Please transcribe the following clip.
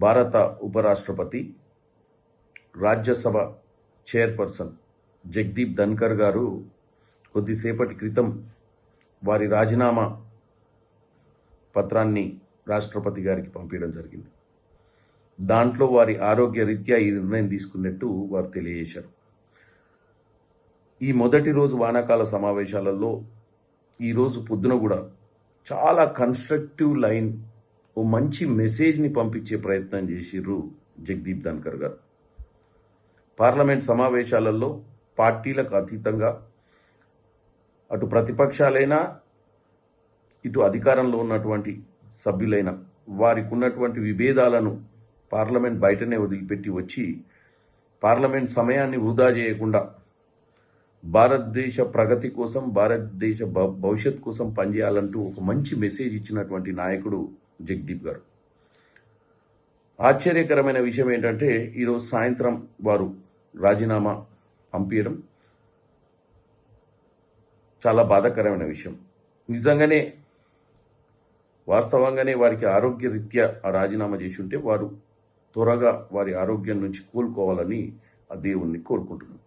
భారత ఉపరాష్ట్రపతి, రాజ్యసభ చైర్పర్సన్ జగదీప్ ధన్కర్ గారు కొద్దిసేపటి క్రితం వారి రాజీనామా పత్రాన్ని రాష్ట్రపతి గారికి పంపించడం జరిగింది. దాంట్లో వారి ఆరోగ్య రీత్యా ఈ నిర్ణయం తీసుకున్నట్టు వారు తెలియజేశారు. ఈ మొదటి రోజు వానాకాల సమావేశాలలో ఈరోజు పొద్దున కూడా చాలా కన్స్ట్రక్టివ్ లైన్, ఓ మంచి మెసేజ్ని పంపించే ప్రయత్నం చేసిర్రు జగదీప్ ధన్కర్ గారు. పార్లమెంట్ సమావేశాలలో పార్టీలకు అతీతంగా అటు ప్రతిపక్షాలైనా ఇటు అధికారంలో ఉన్నటువంటి సభ్యులైన వారికి ఉన్నటువంటి విభేదాలను పార్లమెంట్ బయటనే వదిలిపెట్టి వచ్చి పార్లమెంట్ సమయాన్ని వృధా చేయకుండా భారతదేశ ప్రగతి కోసం, భారతదేశ భవిష్యత్ కోసం పనిచేయాలంటూ ఒక మంచి మెసేజ్ ఇచ్చినటువంటి నాయకుడు జగదీప్ గారు. ఆశ్చర్యకరమైన విషయం ఏంటంటే ఈరోజు సాయంత్రం వారు రాజీనామా పంపించడం చాలా బాధాకరమైన విషయం. నిజంగానే వాస్తవంగానే వారికి ఆరోగ్యరీత్యా ఆ రాజీనామా చేసి ఉంటే వారు త్వరగా వారి ఆరోగ్యం నుంచి కోలుకోవాలని ఆ దేవుణ్ణి కోరుకుంటున్నాను.